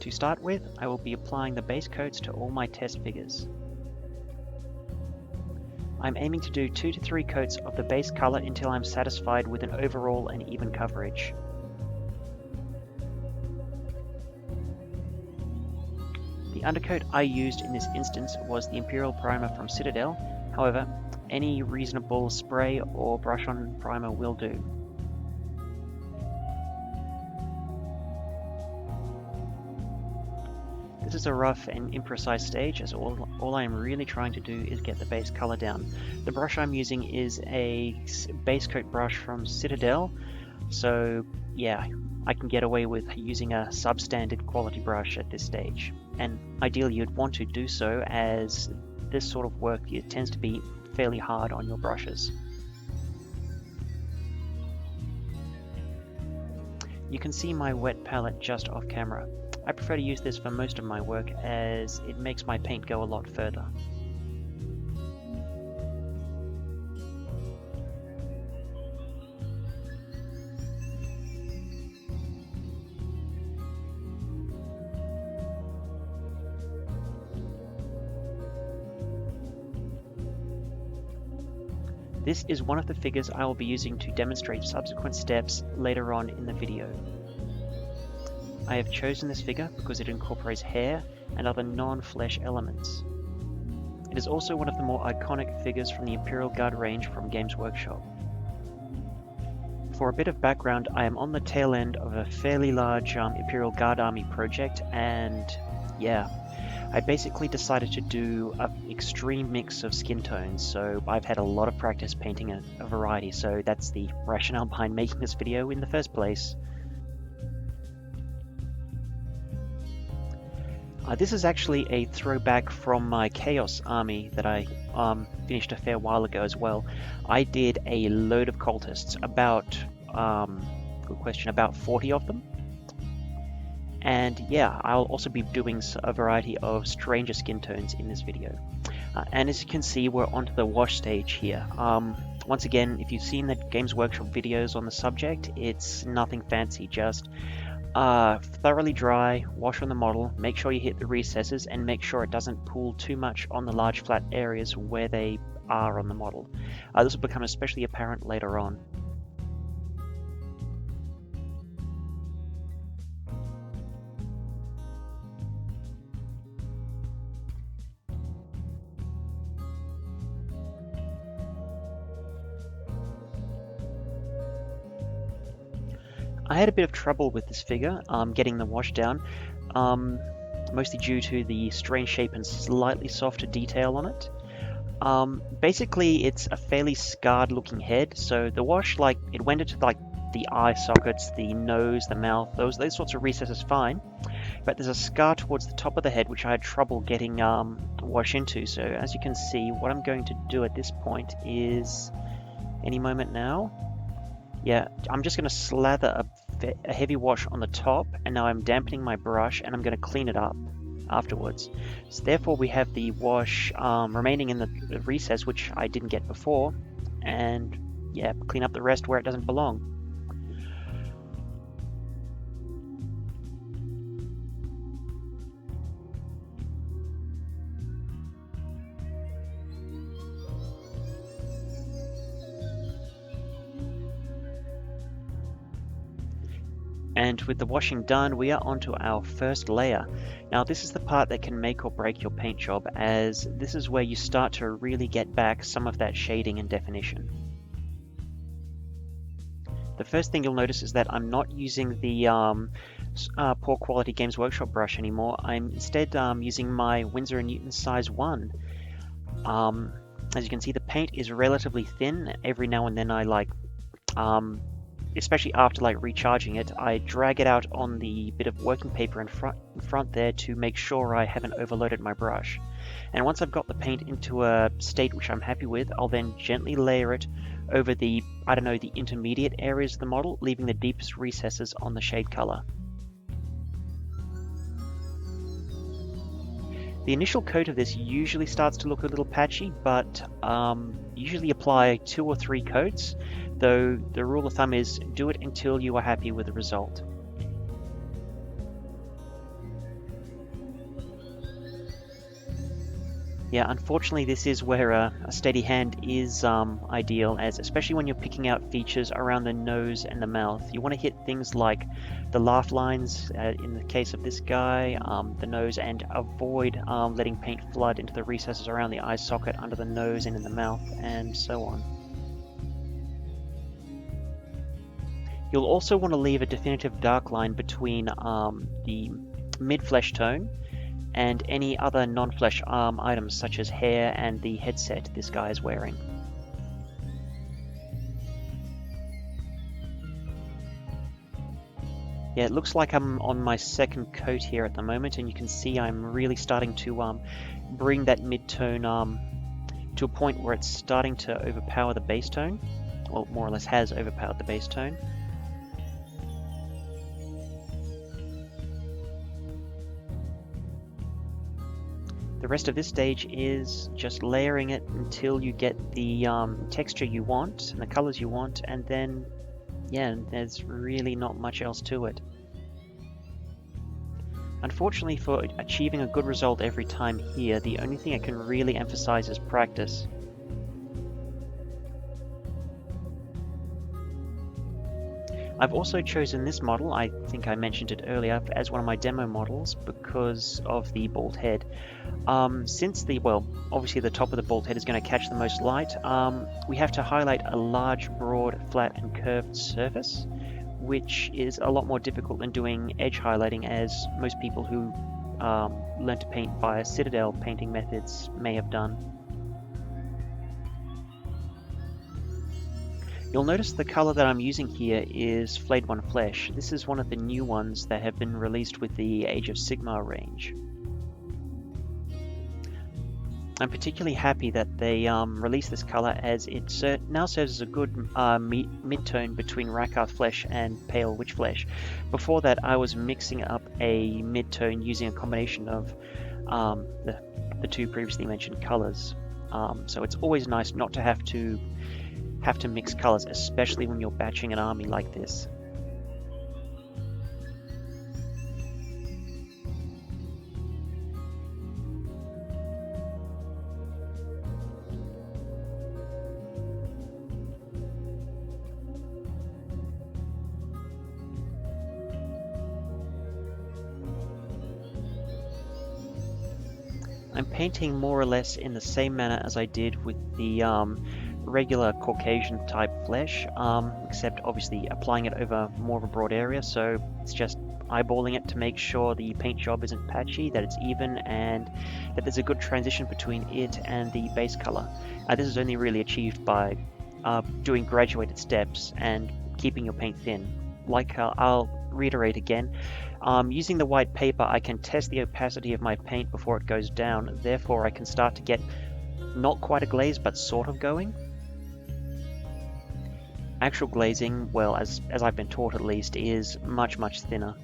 To start with, I will be applying the base coats to all my test figures. I'm aiming to do 2 to 3 coats of the base colour until I'm satisfied with an overall and even coverage. The undercoat I used in this instance was the Imperial Primer from Citadel. However, any reasonable spray or brush-on primer will do. This is a rough and imprecise stage, as all I am really trying to do is get the base colour down. The brush I'm using is a Basecoat brush from Citadel, so yeah, I can get away with using a substandard quality brush at this stage. And ideally you'd want to do so, as this sort of work tends to be fairly hard on your brushes. You can see my wet palette just off camera. I prefer to use this for most of my work, as it makes my paint go a lot further. This is one of the figures I will be using to demonstrate subsequent steps later on in the video. I have chosen this figure because it incorporates hair and other non-flesh elements. It is also one of the more iconic figures from the Imperial Guard range from Games Workshop. For a bit of background, I am on the tail end of a fairly large Imperial Guard army project, and yeah, I basically decided to do an extreme mix of skin tones, so I've had a lot of practice painting a variety, so that's the rationale behind making this video in the first place. This is actually a throwback from my Chaos army that I finished a fair while ago as well. I did a load of cultists, about 40 of them. And yeah, I'll also be doing a variety of stranger skin tones in this video. And as you can see, we're onto the wash stage here. Once again, if you've seen the Games Workshop videos on the subject, it's nothing fancy, just thoroughly dry, wash on the model, make sure you hit the recesses, and make sure it doesn't pool too much on the large flat areas where they are on the model. This will become especially apparent later on. I had a bit of trouble with this figure, getting the wash down, mostly due to the strange shape and slightly softer detail on it. Basically, it's a fairly scarred looking head, so the wash, it went into the eye sockets, the nose, the mouth, those sorts of recesses fine, but there's a scar towards the top of the head which I had trouble getting wash into. So as you can see, what I'm going to do at this point is, any moment now, yeah, I'm just going to slather a heavy wash on the top, and now I'm dampening my brush and I'm going to clean it up afterwards. So therefore we have the wash remaining in the recess, which I didn't get before, and yeah, clean up the rest where it doesn't belong. And with the washing done, we are onto our first layer. Now this is the part that can make or break your paint job, as this is where you start to really get back some of that shading and definition. The first thing you'll notice is that I'm not using the poor quality Games Workshop brush anymore. I'm instead using my Winsor & Newton size 1. As you can see, the paint is relatively thin. Every now and then I especially after recharging it, I drag it out on the bit of working paper in front there to make sure I haven't overloaded my brush. And once I've got the paint into a state which I'm happy with, I'll then gently layer it over the intermediate areas of the model, leaving the deepest recesses on the shade color. The initial coat of this usually starts to look a little patchy, but usually apply 2 or 3 coats, though the rule of thumb is do it until you are happy with the result. Yeah, unfortunately this is where a steady hand is ideal, as especially when you're picking out features around the nose and the mouth. You want to hit things like the laugh lines, in the case of this guy, the nose, and avoid letting paint flood into the recesses around the eye socket, under the nose and in the mouth, and so on. You'll also want to leave a definitive dark line between the mid-flesh tone and any other non-flesh items such as hair and the headset this guy is wearing. Yeah, it looks like I'm on my second coat here at the moment, and you can see I'm really starting to bring that mid-tone to a point where it's starting to overpower the base tone, or more or less has overpowered the base tone. The rest of this stage is just layering it until you get the texture you want and the colors you want, and then, yeah, there's really not much else to it. Unfortunately, for achieving a good result every time here, the only thing I can really emphasize is practice. I've also chosen this model, I think I mentioned it earlier, as one of my demo models because of the bald head. Since obviously the top of the bald head is going to catch the most light, we have to highlight a large, broad, flat and curved surface, which is a lot more difficult than doing edge highlighting, as most people who learn to paint via Citadel painting methods may have done. You'll notice the color that I'm using here is Flayed One Flesh. This is one of the new ones that have been released with the Age of Sigmar range. I'm particularly happy that they released this color, as it now serves as a good mid-tone between Rakarth Flesh and Pale Witch Flesh. Before that, I was mixing up a mid-tone using a combination of the two previously mentioned colors. So it's always nice not to have to mix colors, especially when you're batching an army like this. I'm painting more or less in the same manner as I did with the regular Caucasian type flesh, except obviously applying it over more of a broad area, so it's just eyeballing it to make sure the paint job isn't patchy, that it's even, and that there's a good transition between it and the base color. This is only really achieved by doing graduated steps and keeping your paint thin. Like I'll reiterate again, using the white paper I can test the opacity of my paint before it goes down, therefore I can start to get not quite a glaze but sort of going. Actual glazing, well, as I've been taught at least, is much thinner.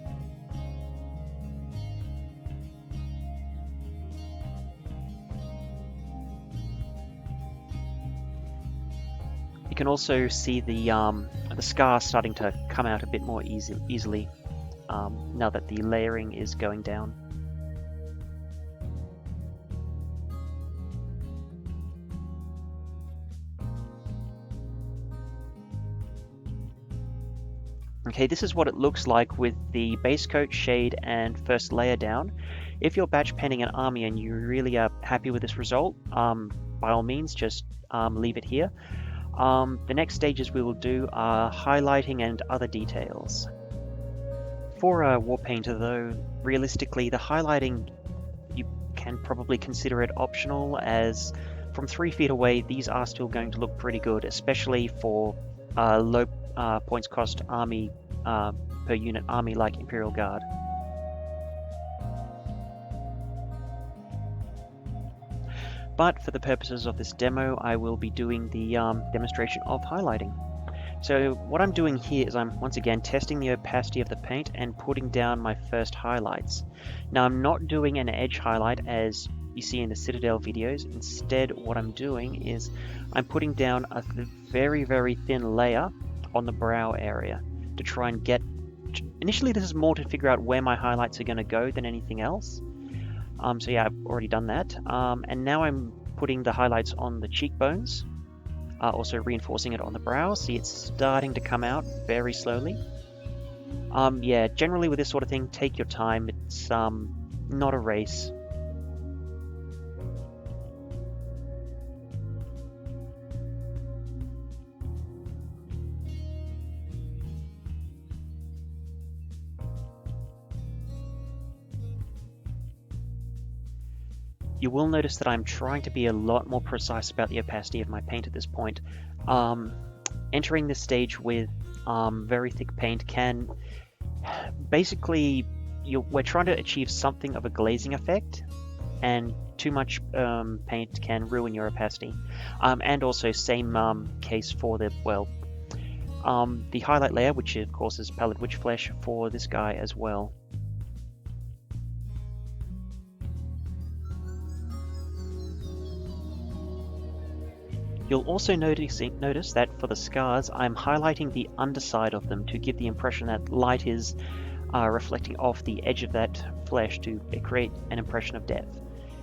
You can also see the scar starting to come out a bit more easily now that the layering is going down. Okay, this is what it looks like with the base coat, shade, and first layer down. If you're batch painting an army and you really are happy with this result, by all means, just leave it here. The next stages we will do are highlighting and other details. For a war painter though, realistically the highlighting, you can probably consider it optional, as from 3 feet away these are still going to look pretty good, especially for low points cost army per unit army like Imperial Guard. But for the purposes of this demo, I will be doing the demonstration of highlighting. So what I'm doing here is I'm once again testing the opacity of the paint and putting down my first highlights. Now I'm not doing an edge highlight as you see in the Citadel videos. Instead, what I'm doing is I'm putting down a very thin layer on the brow area to try and get... Initially this is more to figure out where my highlights are going to go than anything else. So yeah, I've already done that. And now I'm putting the highlights on the cheekbones, also reinforcing it on the brow. See, it's starting to come out very slowly. Yeah, generally with this sort of thing, take your time. It's not a race. You will notice that I'm trying to be a lot more precise about the opacity of my paint at this point. Entering this stage with very thick paint can basically, we're trying to achieve something of a glazing effect, and too much paint can ruin your opacity. And also same case for the, well, the highlight layer, which of course is pallid witch flesh for this guy as well. You'll also notice that for the scars, I'm highlighting the underside of them to give the impression that light is reflecting off the edge of that flesh to create an impression of depth.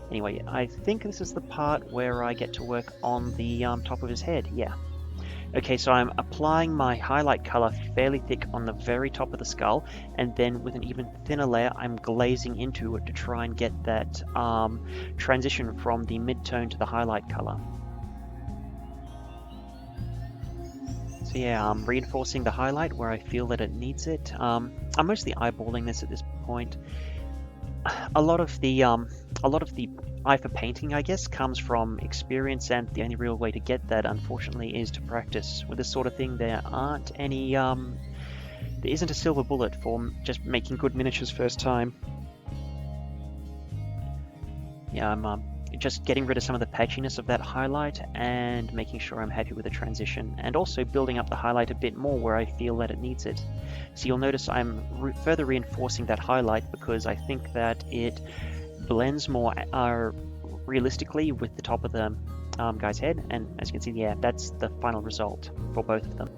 Anyway, I think this is the part where I get to work on the top of his head, yeah. Okay, so I'm applying my highlight color fairly thick on the very top of the skull, and then with an even thinner layer, I'm glazing into it to try and get that transition from the mid-tone to the highlight color. So yeah, I'm reinforcing the highlight where I feel that it needs it. I'm mostly eyeballing this at this point. A lot of the eye for painting, I guess, comes from experience, and the only real way to get that, unfortunately, is to practice. With this sort of thing, there isn't a silver bullet for just making good miniatures first time. Yeah, I'm just getting rid of some of the patchiness of that highlight and making sure I'm happy with the transition, and also building up the highlight a bit more where I feel that it needs it. So you'll notice I'm further reinforcing that highlight because I think that it blends more realistically with the top of the guy's head, and as you can see, yeah, that's the final result for both of them.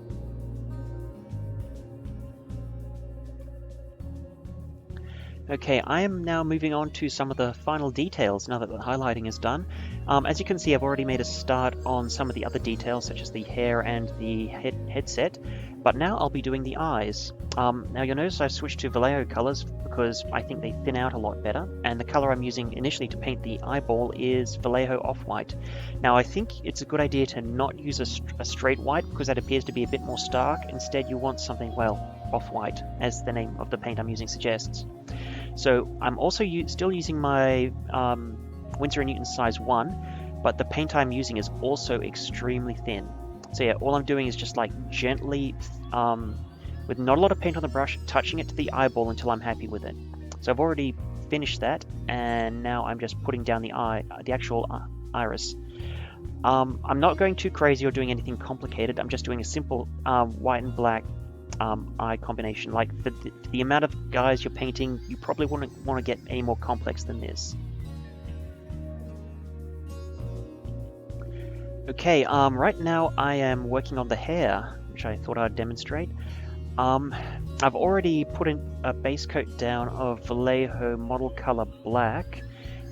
Okay, I am now moving on to some of the final details now that the highlighting is done. As you can see, I've already made a start on some of the other details, such as the hair and the headset, but now I'll be doing the eyes. Now you'll notice I've switched to Vallejo colors because I think they thin out a lot better, and the color I'm using initially to paint the eyeball is Vallejo Off-White. Now I think it's a good idea to not use a straight white because that appears to be a bit more stark. Instead you want something, well, off-white, as the name of the paint I'm using suggests. So I'm also still using my Winsor & Newton size 1, but the paint I'm using is also extremely thin. So yeah, all I'm doing is just like gently, with not a lot of paint on the brush, touching it to the eyeball until I'm happy with it. So I've already finished that, and now I'm just putting down the actual iris. I'm not going too crazy or doing anything complicated. I'm just doing a simple white and black eye combination. Like for the amount of guys you're painting, you probably wouldn't want to get any more complex than this. Okay, right now I am working on the hair, which I thought I'd demonstrate. I've already put in a base coat down of Vallejo model color black,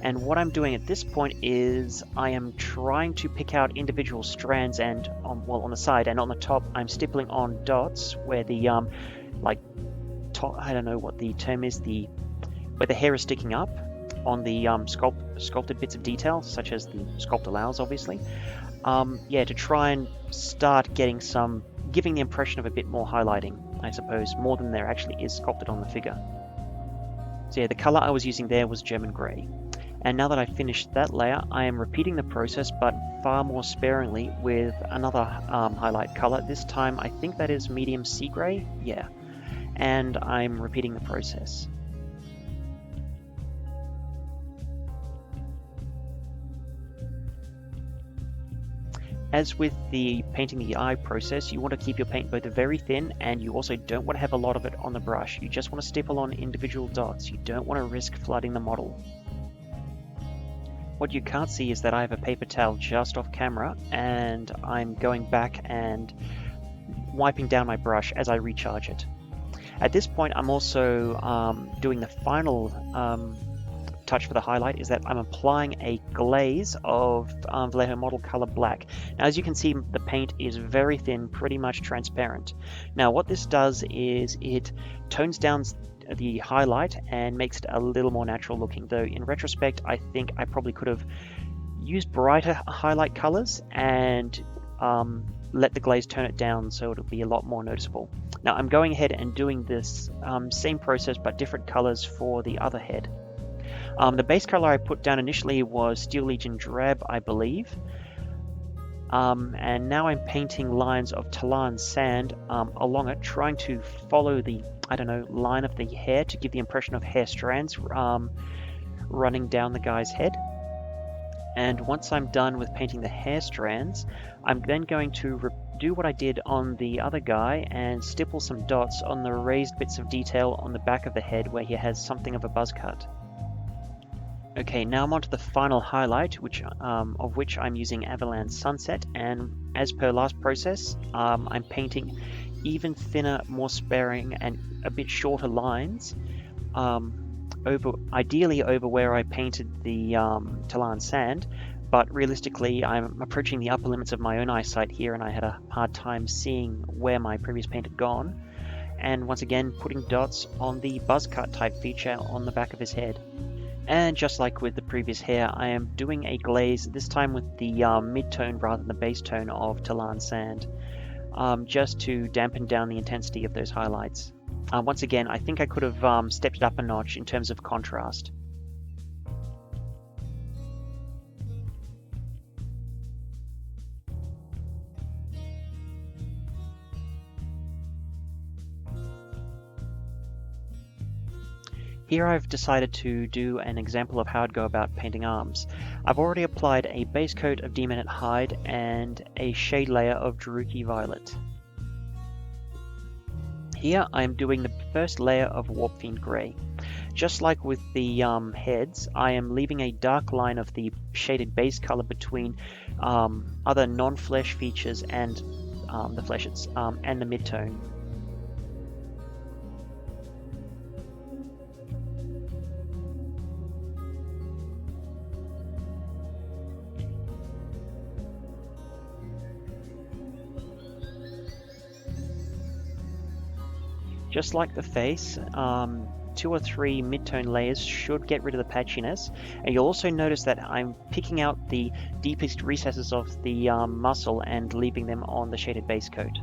and what I'm doing at this point is I am trying to pick out individual strands, and on the side and on the top I'm stippling on dots where the I don't know what the term is, where the hair is sticking up on the sculpted bits of detail, such as the sculpt allows, obviously. Yeah, to try and start giving the impression of a bit more highlighting, I suppose, more than there actually is sculpted on the figure. So yeah, the color I was using there was German grey. And now that I've finished that layer, I am repeating the process, but far more sparingly with another highlight color. This time, I think that is medium sea grey, yeah. And I'm repeating the process. As with the painting the eye process, you want to keep your paint both very thin, and you also don't want to have a lot of it on the brush. You just want to stipple on individual dots. You don't want to risk flooding the model. What you can't see is that I have a paper towel just off camera, and I'm going back and wiping down my brush as I recharge it. At this point, I'm also doing the final touch for the highlight is that I'm applying a glaze of Vallejo Model Color Black. Now, as you can see, the paint is very thin, pretty much transparent. Now, what this does is it tones down the highlight and makes it a little more natural looking, though in retrospect, I think I probably could have used brighter highlight colors and let the glaze turn it down so it'll be a lot more noticeable. Now I'm going ahead and doing this same process but different colors for the other head. The base color I put down initially was Steel Legion Drab, I believe. And now I'm painting lines of Talan Sand along it, trying to follow the, I don't know, line of the hair to give the impression of hair strands running down the guy's head. And once I'm done with painting the hair strands, I'm then going to do what I did on the other guy and stipple some dots on the raised bits of detail on the back of the head where he has something of a buzz cut. Okay, now I'm on to the final highlight, of which I'm using Avalanche Sunset, and as per last process, I'm painting even thinner, more sparing, and a bit shorter lines, ideally over where I painted the Talan Sand, but realistically I'm approaching the upper limits of my own eyesight here and I had a hard time seeing where my previous paint had gone, and once again putting dots on the buzz cut type feature on the back of his head. And just like with the previous hair, I am doing a glaze, this time with the mid-tone rather than the base tone of Talan Sand, just to dampen down the intensity of those highlights. Once again, I think I could have stepped it up a notch in terms of contrast. Here I've decided to do an example of how I'd go about painting arms. I've already applied a base coat of Demonite Hide and a shade layer of Druki Violet. Here I am doing the first layer of Warp Fiend Grey. Just like with the heads, I am leaving a dark line of the shaded base color between other non-flesh features and the fleshets and the mid-tone. Just like the face, 2 or 3 mid-tone layers should get rid of the patchiness, and you'll also notice that I'm picking out the deepest recesses of the muscle and leaving them on the shaded base coat.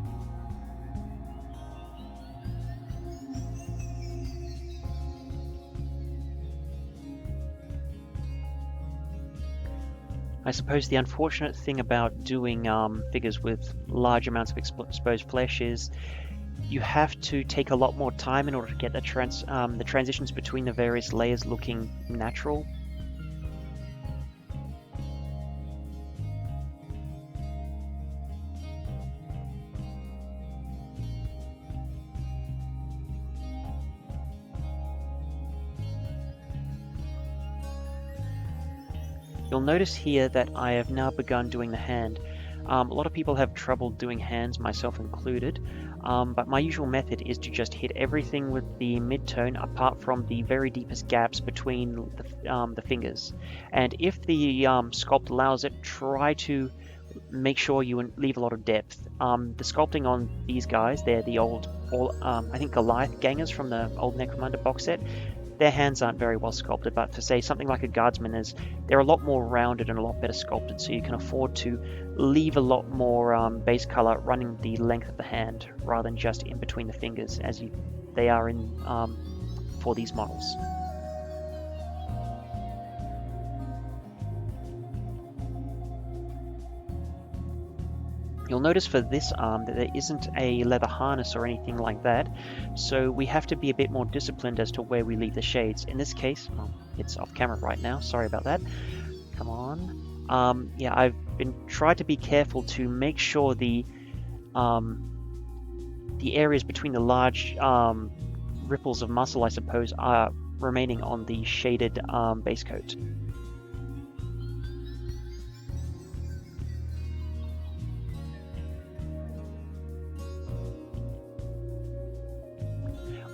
I suppose the unfortunate thing about doing figures with large amounts of exposed flesh is you have to take a lot more time in order to get the transitions between the various layers looking natural. You'll notice here that I have now begun doing the hand. A lot of people have trouble doing hands, myself included, but my usual method is to just hit everything with the mid-tone apart from the very deepest gaps between the fingers. And if the sculpt allows it, try to make sure you leave a lot of depth. The sculpting on these guys, they're the old, I think Goliath gangers from the old Necromunda box set. Their hands aren't very well sculpted, but for say something like a guardsman, they're a lot more rounded and a lot better sculpted, so you can afford to leave a lot more base color running the length of the hand rather than just in between the fingers as they are in for these models. You'll notice for this arm that there isn't a leather harness or anything like that, so we have to be a bit more disciplined as to where we leave the shades. In this case, well, it's off camera right now, sorry about that. Come on. Yeah, I've been trying to be careful to make sure the areas between the large ripples of muscle, I suppose, are remaining on the shaded base coat.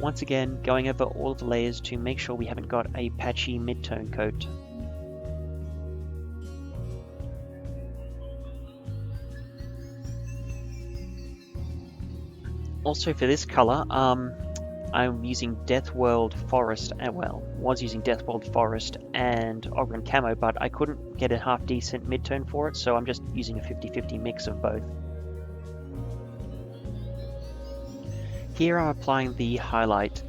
Once again, going over all of the layers to make sure we haven't got a patchy mid-tone coat. Also for this color, I'm using Deathworld Forest, was using Deathworld Forest and Ogren Camo, but I couldn't get a half decent mid-tone for it, so I'm just using a 50-50 mix of both. Here I'm applying the highlight.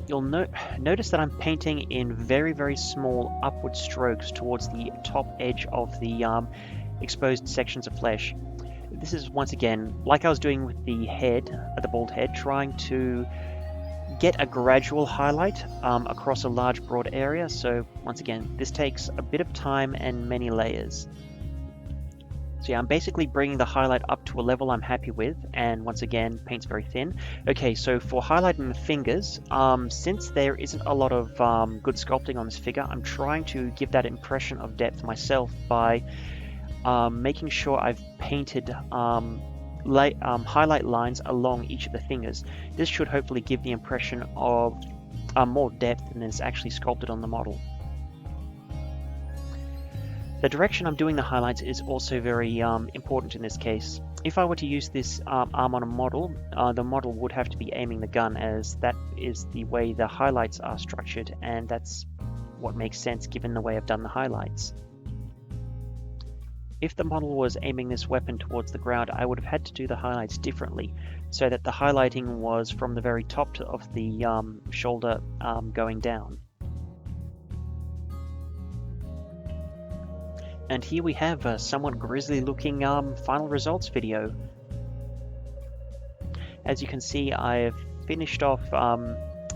You'll notice that I'm painting in very, very small upward strokes towards the top edge of the exposed sections of flesh. This is, once again, like I was doing with the head, the bald head, trying to get a gradual highlight across a large broad area. So once again, this takes a bit of time and many layers. So yeah, I'm basically bringing the highlight up to a level I'm happy with, and once again, paint's very thin. Okay, so for highlighting the fingers, since there isn't a lot of good sculpting on this figure, I'm trying to give that impression of depth myself by making sure I've painted highlight lines along each of the fingers. This should hopefully give the impression of more depth than is actually sculpted on the model. The direction I'm doing the highlights is also very important in this case. If I were to use this arm on a model, the model would have to be aiming the gun, as that is the way the highlights are structured, and that's what makes sense given the way I've done the highlights. If the model was aiming this weapon towards the ground, I would have had to do the highlights differently, so that the highlighting was from the very top of the shoulder going down. And here we have a somewhat grisly looking final results video. As you can see, I've finished off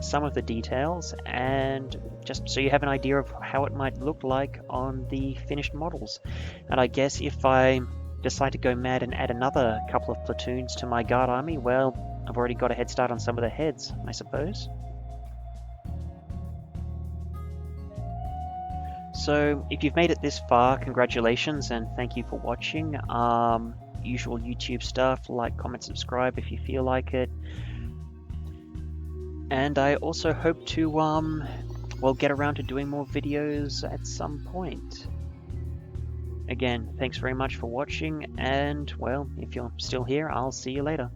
some of the details, and just so you have an idea of how it might look like on the finished models. And I guess if I decide to go mad and add another couple of platoons to my guard army, well, I've already got a head start on some of the heads, I suppose. So if you've made it this far, congratulations and thank you for watching. Usual YouTube stuff, like, comment, subscribe if you feel like it. And I also hope to well, get around to doing more videos at some point. Again, thanks very much for watching, and well, if you're still here, I'll see you later.